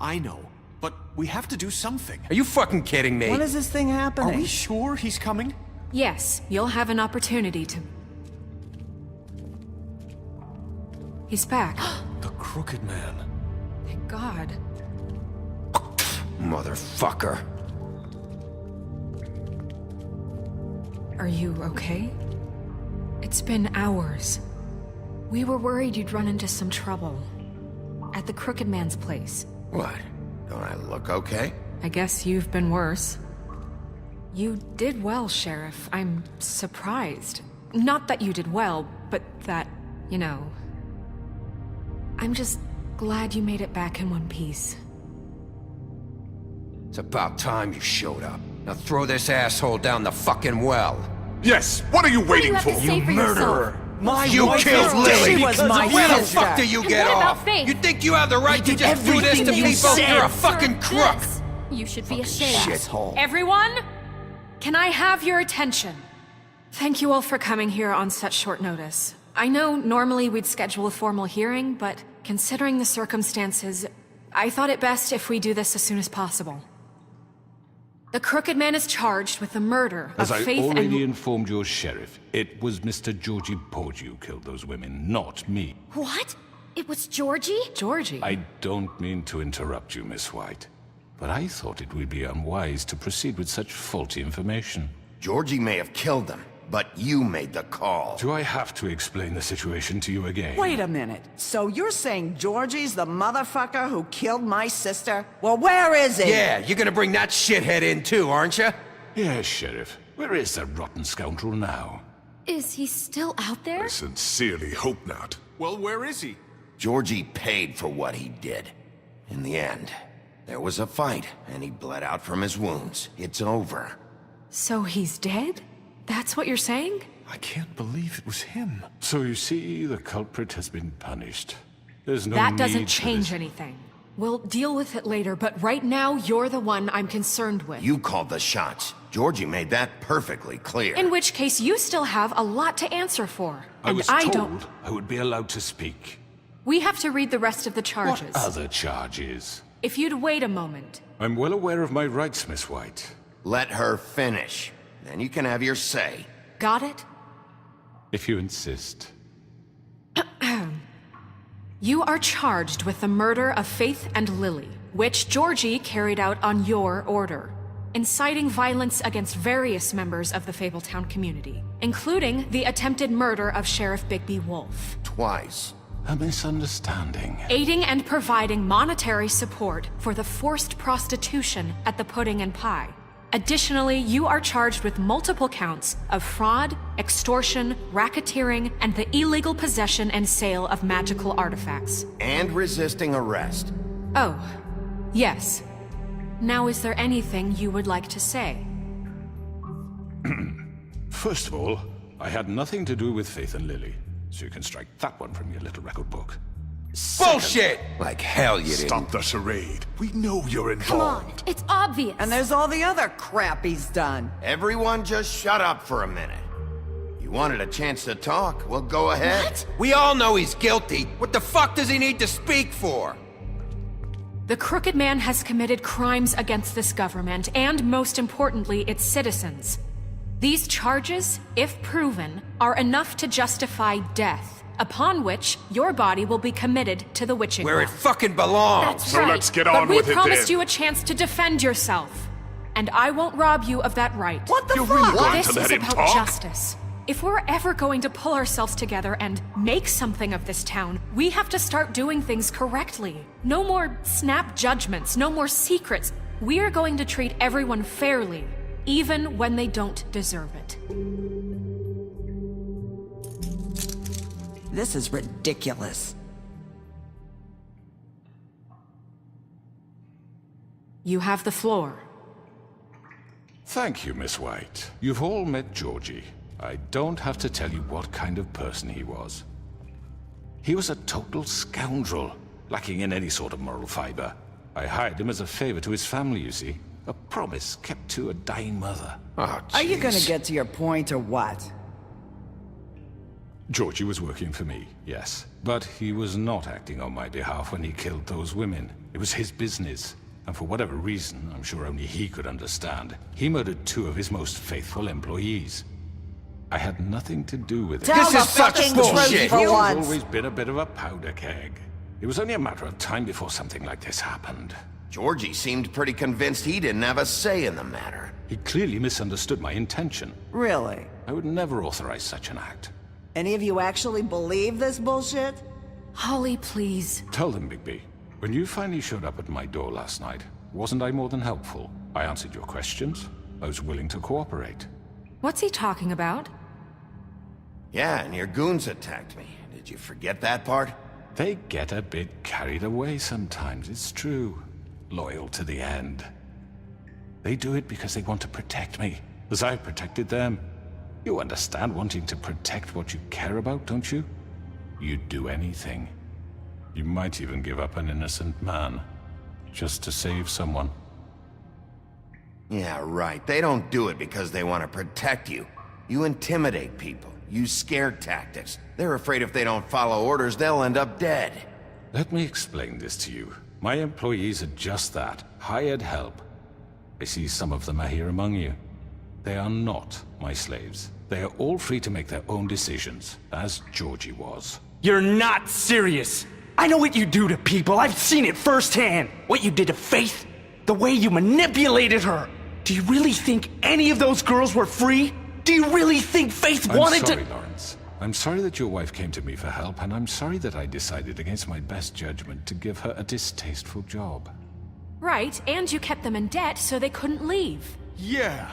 I know. But we have to do something. Are you fucking kidding me? When is this thing happening? Are we sure he's coming? Yes, you'll have an opportunity to... He's back. The Crooked Man. Thank God. Motherfucker. Are you okay? It's been hours. We were worried you'd run into some trouble. At the Crooked Man's place. What? Don't I look okay? I guess you've been worse. You did well, Sheriff. I'm surprised. Not that you did well, but that, you know... I'm just glad you made it back in one piece. It's about time you showed up. Now throw this asshole down the fucking well. Yes, what are you waiting What do you have to say for yourself? You killed Lily! She was my Where the sister. fuck do you get What about off? Faith? You think you have the right to did just do this to everything you people? said. You're a fucking crook! This. You should be ashamed. Shithole. Everyone, can I have your attention? Thank you all for coming here on such short notice. I know normally we'd schedule a formal hearing, but considering the circumstances, I thought it best if we do this as soon as possible. The Crooked Man is charged with the murder As of I Faith already and... informed your sheriff, it was Mr. Georgie Porgy who killed those women, not me. What? It was Georgie? Georgie? I don't mean to interrupt you, Miss White, but I thought it would be unwise to proceed with such faulty information. Georgie may have killed them, but you made the call. Do I have to explain the situation to you again? Wait a minute. So you're saying Georgie's the motherfucker who killed my sister? Well, where is he? Yeah, you're gonna bring that shithead in too, aren't you? Yes, Sheriff. Where is that rotten scoundrel now? Is he still out there? I sincerely hope not. Well, where is he? Georgie paid for what he did. In the end, there was a fight, and he bled out from his wounds. It's over. So he's dead? That's what you're saying? I can't believe it was him. So you see, the culprit has been punished. There's no That need doesn't for change this. anything. We'll deal with it later, but right now, you're the one I'm concerned with. You called the shots. Georgie made that perfectly clear. In which case, you still have a lot to answer for. I And was don't. told I would be allowed to speak. We have to read the rest of the charges. What other charges? If you'd wait a moment. I'm well aware of my rights, Miss White. Let her finish. Then you can have your say. Got it? If you insist. You are charged with the murder of Faith and Lily, which Georgie carried out on your order, inciting violence against various members of the Fabletown community, including the attempted murder of Sheriff Bigby Wolf. Twice. A misunderstanding. Aiding and providing monetary support for the forced prostitution at the Pudding and Pie. Additionally, you are charged with multiple counts of fraud, extortion, racketeering, and the illegal possession and sale of magical artifacts. And resisting arrest. Oh, yes. Now, is there anything you would like to say? First of all, I had nothing to do with Faith and Lily, so you can strike that one from your little record book. Bullshit! Like hell you didn't. Stop the charade. We know you're Come on, involved. it's obvious. And there's all the other crap he's done. Everyone just shut up for a minute. You wanted a chance to talk? Well, go ahead. What? We all know he's guilty. What the fuck does he need to speak for? The Crooked Man has committed crimes against this government, and most importantly, its citizens. These charges, if proven, are enough to justify death, upon which your body will be committed to the witching Where it well. fucking belongs. That's So right. let's get But on we with it promised then. you a chance to defend yourself, and I won't rob you of that right. What the You're fuck? really going This to let is him about talk? justice. If we're ever going to pull ourselves together and make something of this town, we have to start doing things correctly. No more snap judgments, no more secrets. We are going to treat everyone fairly, even when they don't deserve it. This is ridiculous. You have the floor. Thank you, Miss White. You've all met Georgie. I don't have to tell you what kind of person he was. He was a total scoundrel, lacking in any sort of moral fiber. I hired him as a favor to his family, you see. A promise kept to a dying mother. Oh, Are you gonna jeez. get to your point or what? Georgie was working for me, yes. But he was not acting on my behalf when he killed those women. It was his business. And for whatever reason, I'm sure only he could understand, he murdered 2 of his most faithful employees. I had nothing to do with it. Tell This the is such fucking bullshit. truth for He's once. always been a bit of a powder keg. It was only a matter of time before something like this happened. Georgie seemed pretty convinced he didn't have a say in the matter. He clearly misunderstood my intention. Really? I would never authorize such an act. Any of you actually believe this bullshit? Holly, please. Tell them, Bigby. When you finally showed up at my door last night, wasn't I more than helpful? I answered your questions. I was willing to cooperate. What's he talking about? Yeah, and your goons attacked me. Did you forget that part? They get a bit carried away sometimes, it's true. Loyal to the end. They do it because they want to protect me, as I've protected them. You understand wanting to protect what you care about, don't you? You'd do anything. You might even give up an innocent man, just to save someone. Yeah, right. They don't do it because they want to protect you. You intimidate people. Use scare tactics. They're afraid if they don't follow orders, they'll end up dead. Let me explain this to you. My employees are just that, hired help. I see some of them are here among you. They are not my slaves. They are all free to make their own decisions, as Georgie was. You're not serious. I know what you do to people. I've seen it firsthand. What you did to Faith. The way you manipulated her. Do you really think any of those girls were free? Do you really think Faith wanted I'm sorry, to— Lawrence. I'm sorry that your wife came to me for help, and I'm sorry that I decided against my best judgment to give her a distasteful job. Right, and you kept them in debt so they couldn't leave. Yeah.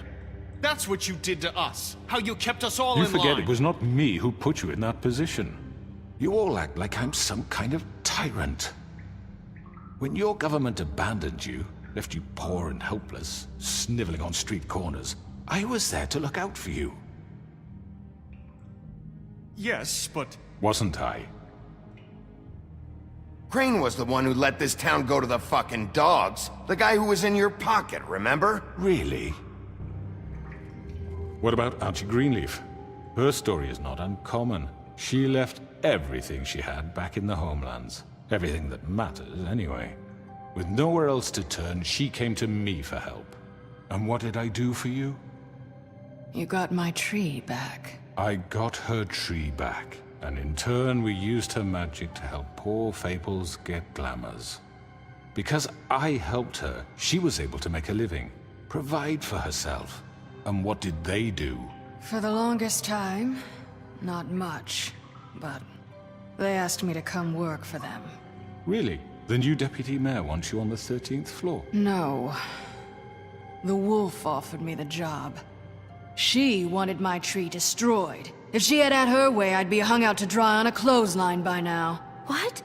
That's what you did to us. How you kept us all You in forget line. it was not me who put you in that position. You all act like I'm some kind of tyrant. When your government abandoned you, left you poor and helpless, sniveling on street corners, I was there to look out for you. Yes, but... Wasn't I? Crane was the one who let this town go to the fucking dogs. The guy who was in your pocket, remember? Really? What about Auntie Greenleaf? Her story is not uncommon. She left everything she had back in the homelands. Everything that matters, anyway. With nowhere else to turn, she came to me for help. And what did I do for you? You got my tree back. I got her tree back, and in turn we used her magic to help poor Faples get glamours. Because I helped her, she was able to make a living, provide for herself. And what did they do? For the longest time, not much. But they asked me to come work for them. Really? The new deputy mayor wants you on the 13th floor? No. The wolf offered me the job. She wanted my tree destroyed. If she had her way, I'd be hung out to dry on a clothesline by now. What?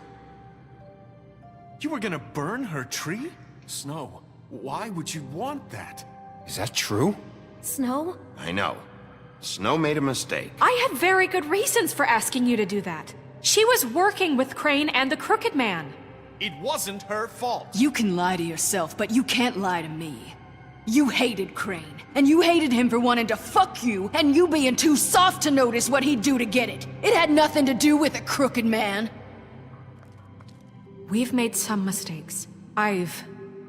You were gonna burn her tree? Snow, why would you want that? Is that true? Snow? I know. Snow made a mistake. I had very good reasons for asking you to do that. She was working with Crane and the Crooked Man. It wasn't her fault. You can lie to yourself, but you can't lie to me. You hated Crane, and you hated him for wanting to fuck you, and you being too soft to notice what he'd do to get it. It had nothing to do with a Crooked Man. We've made some mistakes. I've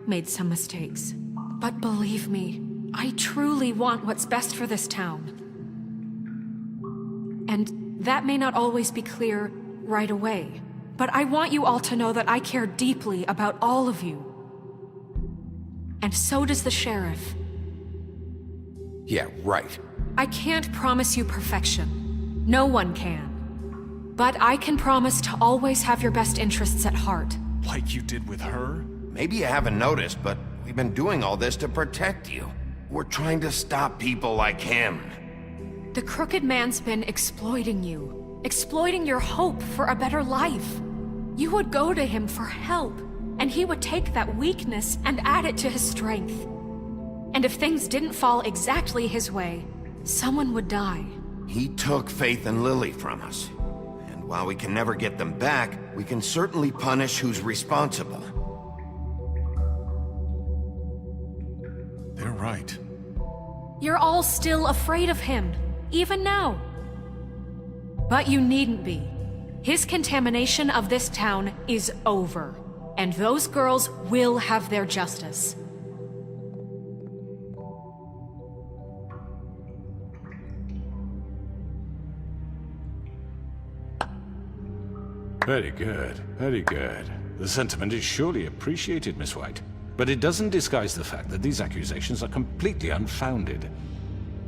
made some mistakes. But believe me, I truly want what's best for this town. And that may not always be clear right away. But I want you all to know that I care deeply about all of you. And so does the sheriff. Yeah, right. I can't promise you perfection. No one can. But I can promise to always have your best interests at heart. Like you did with her? Maybe you haven't noticed, but we've been doing all this to protect you. We're trying to stop people like him. The Crooked Man's been exploiting you. Exploiting your hope for a better life. You would go to him for help, and he would take that weakness and add it to his strength. And if things didn't fall exactly his way, someone would die. He took Faith and Lily from us. And while we can never get them back, we can certainly punish who's responsible. They're right. You're all still afraid of him, even now. But you needn't be. His contamination of this town is over. And those girls will have their justice. Very good, very good. The sentiment is surely appreciated, Miss White. But it doesn't disguise the fact that these accusations are completely unfounded.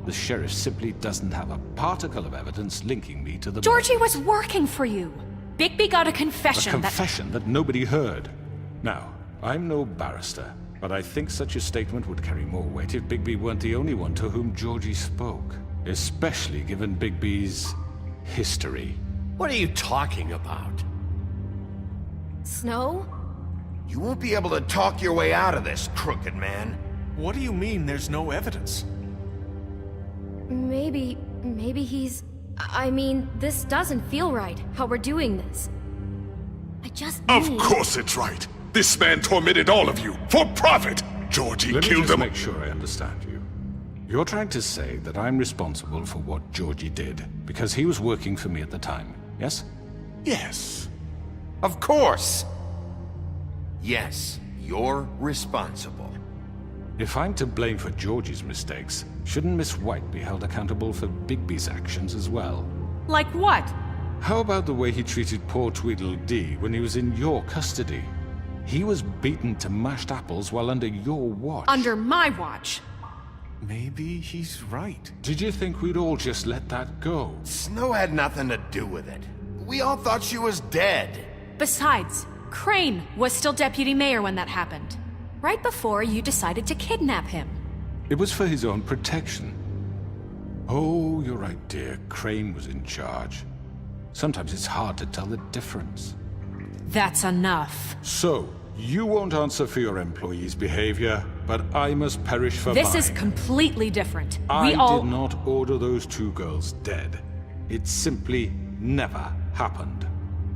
The sheriff simply doesn't have a particle of evidence linking me to the Georgie was working for you. Bigby got a confession A confession that nobody heard. Now, I'm no barrister, but I think such a statement would carry more weight if Bigby weren't the only one to whom Georgie spoke. Especially given Bigby's history. What are you talking about? Snow? You won't be able to talk your way out of this, crooked man. What do you mean there's no evidence? Maybe he's... I mean, this doesn't feel right, how we're doing this. I just Of need... course it's right. This man tormented all of you for profit. Georgie Let me killed just them. make sure I understand you. You're trying to say that I'm responsible for what Georgie did, because he was working for me at the time, yes? Yes. Of course. Yes, you're responsible. If I'm to blame for Georgie's mistakes, shouldn't Miss White be held accountable for Bigby's actions as well? Like what? How about the way he treated poor Tweedledee when he was in your custody? He was beaten to mashed apples while under your watch. Under my watch. Maybe he's right. Did you think we'd all just let that go? Snow had nothing to do with it. We all thought she was dead. Besides, Crane was still deputy mayor when that happened. Right before you decided to kidnap him. It was for his own protection. Oh, you're right, dear. Crane was in charge. Sometimes it's hard to tell the difference. That's enough. So, you won't answer for your employees' behavior, but I must perish for This mine. is completely different. I We all... did not order those two girls dead. It simply never happened.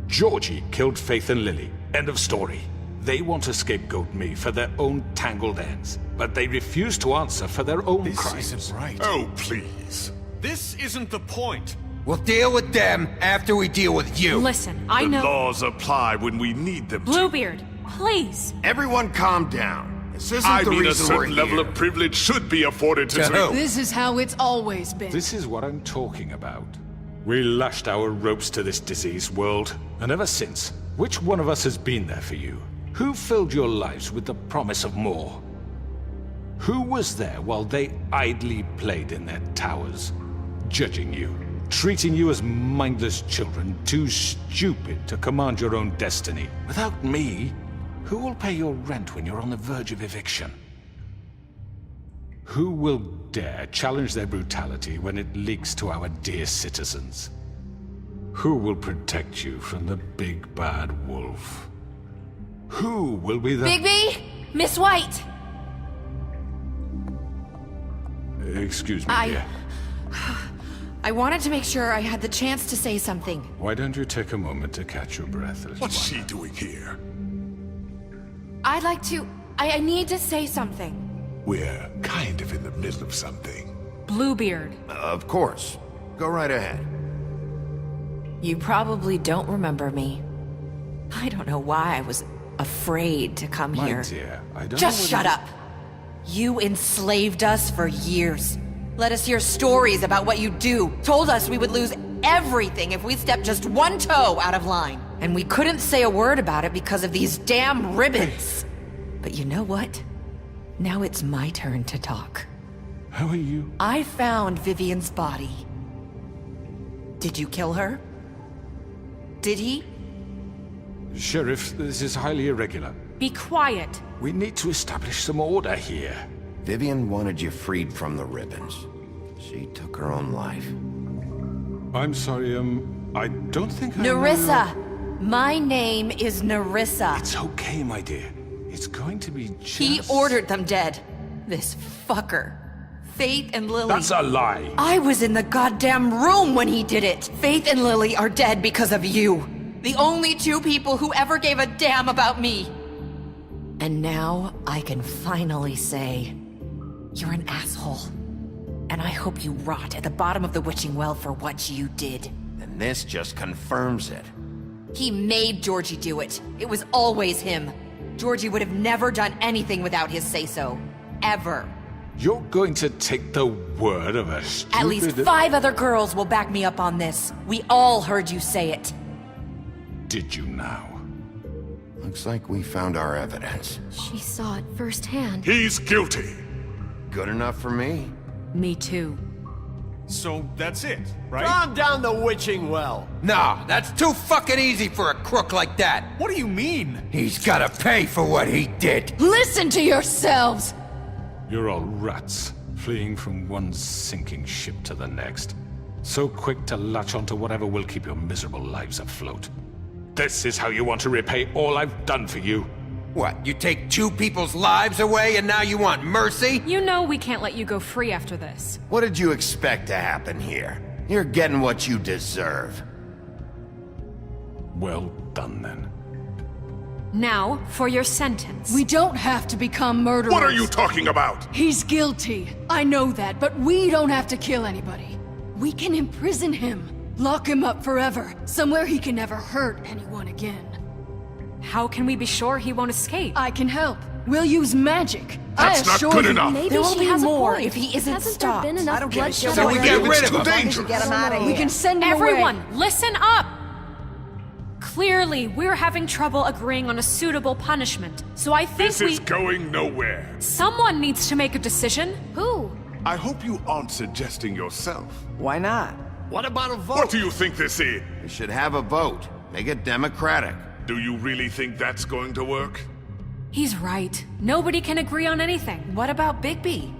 Georgie killed Faith and Lily. End of story. They want to scapegoat me for their own tangled ends, but they refuse to answer for their own This crimes. isn't right. Oh, please. This isn't the point. We'll deal with them after we deal with you. Listen, I The know... laws apply when we need them to. Bluebeard, please. Everyone calm down. This isn't I the mean, a reason we're certain level here. of privilege should be afforded to... To who? This is how it's always been. This is what I'm talking about. We lashed our ropes to this diseased world, and ever since, which one of us has been there for you? Who filled your lives with the promise of more? Who was there while they idly played in their towers, judging you, treating you as mindless children, too stupid to command your own destiny? Without me, who will pay your rent when you're on the verge of eviction? Who will dare challenge their brutality when it leaks to our dear citizens? Who will protect you from the big bad wolf? Who will be the... Bigby? Miss White! Excuse me, dear. I wanted to make sure I had the chance to say something. Why don't you take a moment to catch your breath, little What's one? she doing here? I'd like to... I need to say something. We're kind of in the middle of something. Bluebeard. Of course. Go right ahead. You probably don't remember me. I don't know why I was afraid to come My here. dear, I don't Just know shut whether- up. You enslaved us for years. Let us hear stories about what you do. Told us we would lose everything if we stepped just one toe out of line. And we couldn't say a word about it because of these damn ribbons. But you know what? Now it's my turn to talk. How are you? I found Vivian's body. Did you kill her? Did he? Sheriff, this is highly irregular. Be quiet. We need to establish some order here. Vivian wanted you freed from the ribbons. She took her own life. I'm sorry, I don't think I know Nerissa! My name is Nerissa. It's okay, my dear. It's going to be just... He ordered them dead. This fucker. Faith and Lily. That's a lie! I was in the goddamn room when he did it. Faith and Lily are dead because of you. The only two people who ever gave a damn about me. And now I can finally say, you're an asshole. And I hope you rot at the bottom of the witching well for what you did. And this just confirms it. He made Georgie do it. It was always him. Georgie would have never done anything without his say-so. Ever. You're going to take the word of a stupid... At least 5 other girls will back me up on this. We all heard you say it. Did you now? Looks like we found our evidence. She saw it firsthand. He's guilty. Good enough for me. Me too. So that's it, right? Calm down the witching well. Nah, that's too fucking easy for a crook like that. What do you mean? He's gotta pay for what he did. Listen to yourselves! You're all rats, fleeing from one sinking ship to the next. So quick to latch onto whatever will keep your miserable lives afloat. This is how you want to repay all I've done for you. What, you take 2 people's lives away and now you want mercy? You know we can't let you go free after this. What did you expect to happen here? You're getting what you deserve. Well done, then. Now, for your sentence. We don't have to become murderers. What are you talking about? He's guilty. I know that, but we don't have to kill anybody. We can imprison him. Lock him up forever. Somewhere he can never hurt anyone again. How can we be sure he won't escape? I can help. We'll use magic. That's I not assure good you. enough. Maybe There will she be has more a point. if he isn't Hasn't stopped. there been I enough don't give a bloodshed shit So what we you get do. rid It's of too him. dangerous. Get him out of here. We can send him Everyone, away. listen up! Clearly, we're having trouble agreeing on a suitable punishment, so I think This is going nowhere. Someone needs to make a decision. Who? I hope you aren't suggesting yourself. Why not? What about a vote? What do you think this is? We should have a vote. Make it democratic. Do you really think that's going to work? He's right. Nobody can agree on anything. What about Bigby?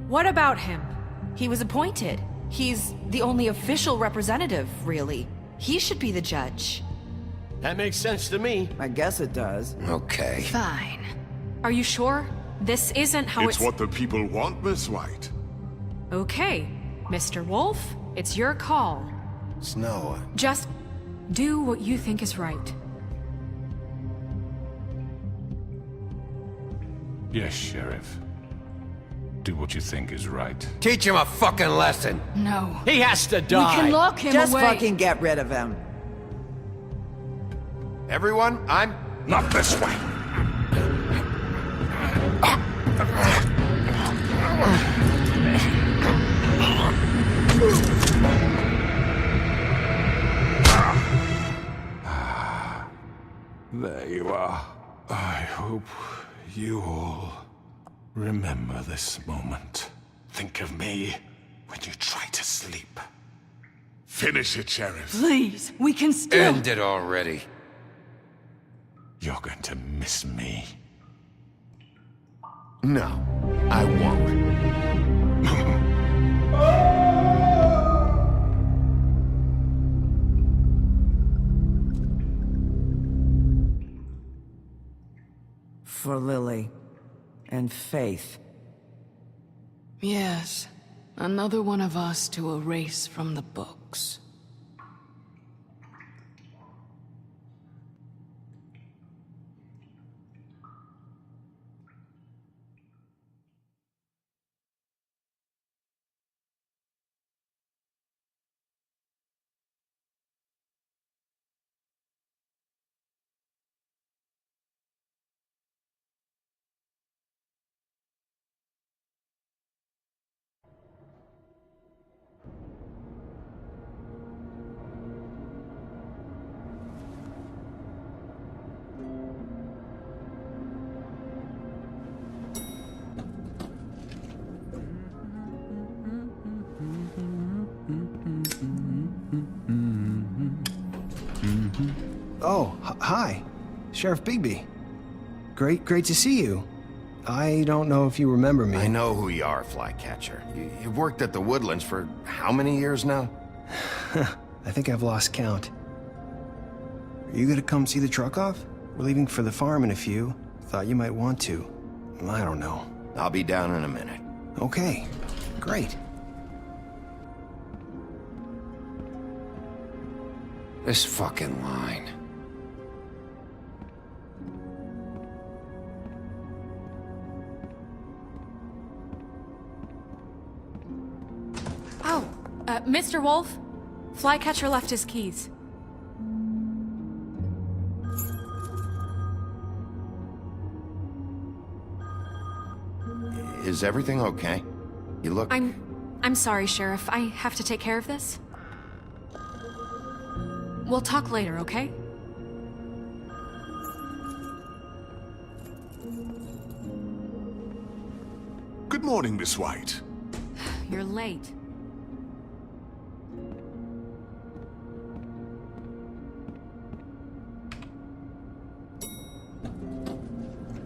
What about him? He was appointed. He's the only official representative, really. He should be the judge. That makes sense to me. I guess it does. Okay. Fine. Are you sure? This isn't how It's what the people want, Miss White. Okay, Mr. Wolf, it's your call. Snow, Just do what you think is right. Yes, Sheriff. Do what you think is right. Teach him a fucking lesson. No. He has to We die. can lock him Just away. fucking get rid of him. everyone, I'm... Not this way! There you are. I hope you all remember this moment. Think of me when you try to sleep. Finish it, Sheriff. Please, we can still... End it already. You're going to miss me. No, I won't. For Lily. And Faith. Yes. Another one of us to erase from the books. Oh, hi. Sheriff Bigby. Great to see you. I don't know if you remember me. I know who you are, Flycatcher. You've worked at the Woodlands for how many years now? I think I've lost count. Are you gonna come see the truck off? We're leaving for the farm in a few. Thought you might want to. I don't know. I'll be down in a minute. Okay, great. This fucking line. Oh, Mr. Wolf? Flycatcher left his keys. is everything okay? You look... I'm sorry, Sheriff. I have to take care of this. We'll talk later, okay? Good morning, Miss White. You're late.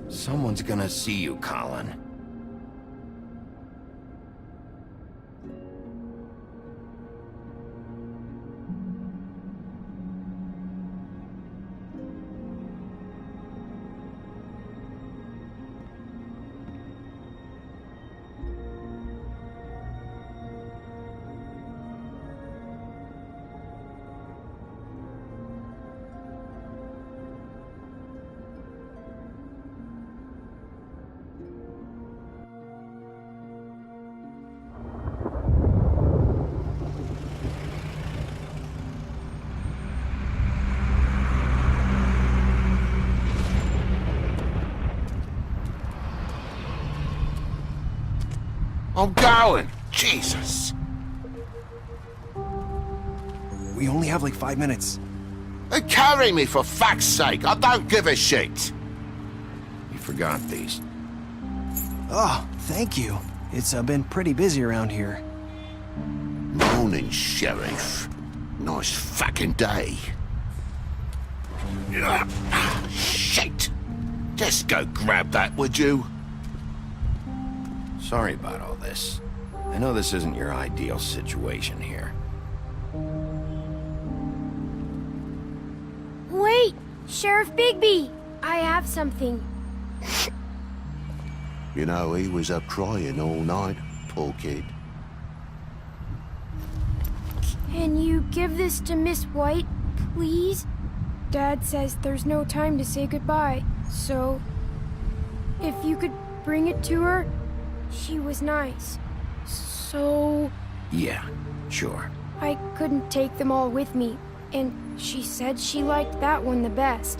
Someone's gonna see you, Colin. I'm going! Jesus! We only have like 5 minutes. Carry me for fuck's sake! I don't give a shit! You forgot these. Oh, thank you. It's been pretty busy around here. Morning, Sheriff. Nice fucking day. Shit! Just go grab that, would you? Sorry about all this. I know this isn't your ideal situation here. Wait! Sheriff Bigby! I have something. You know, he was up crying all night, poor kid. Can you give this to Miss White, please? Dad says there's no time to say goodbye, so... if you could bring it to her, she was nice. So... Yeah, sure. I couldn't take them all with me, and she said she liked that one the best.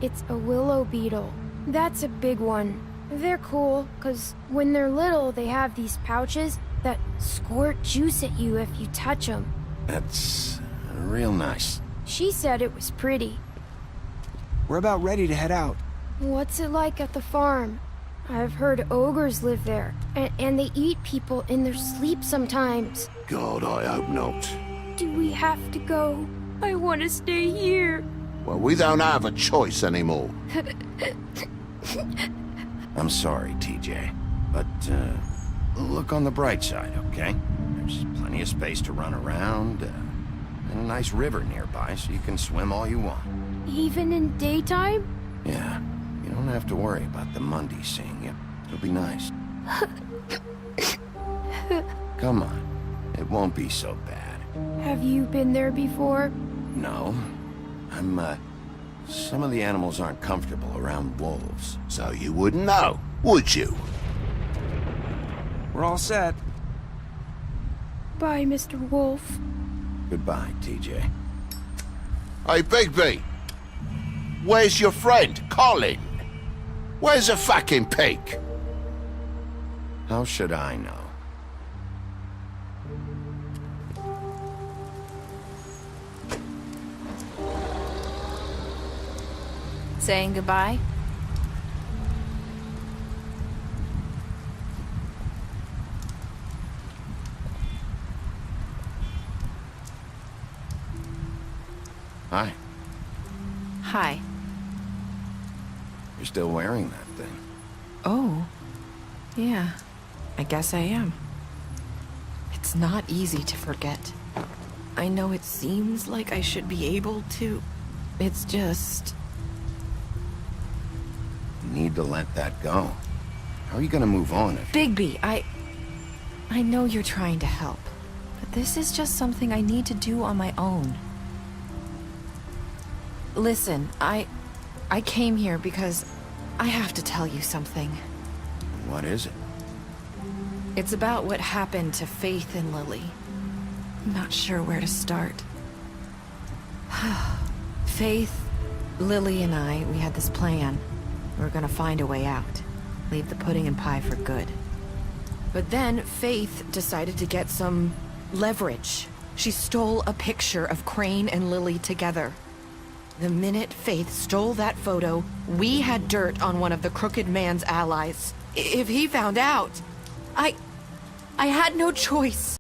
It's a willow beetle. That's a big one. They're cool, 'cause when they're little, they have these pouches that squirt juice at you if you touch them. That's real nice. She said it was pretty. We're about ready to head out. What's it like at the farm? I've heard ogres live there, and they eat people in their sleep sometimes. God, I hope not. Do we have to go? I want to stay here. Well, we don't have a choice anymore. I'm sorry, TJ. But, look on the bright side, okay? There's plenty of space to run around, and a nice river nearby, so you can swim all you want. Even in daytime? Yeah, you don't have to worry about the Mundies seeing you. It'll be nice. Come on, it won't be so bad. Have you been there before? No. Some of the animals aren't comfortable around wolves. So you wouldn't know, would you? We're all set. Bye, Mr. Wolf. Goodbye, TJ. Hey, Bigby! Where's your friend, Colin? Where's the fucking pig? How should I know? Saying goodbye? Hi. Hi. You're still wearing that thing. Oh. Yeah. I guess I am. It's not easy to forget. I know it seems like I should be able to. It's just... You need to let that go. How are you gonna move on if... Bigby, I know you're trying to help, but this is just something I need to do on my own. Listen, I came here because I have to tell you something. What is it? It's about what happened to Faith and Lily. I'm not sure where to start. Faith, Lily and I, we had this plan. We were gonna find a way out. leave the pudding and pie for good. But then Faith decided to get some leverage. She stole a picture of Crane and Lily together. The minute Faith stole that photo, we had dirt on one of the Crooked Man's allies. If he found out, I had no choice.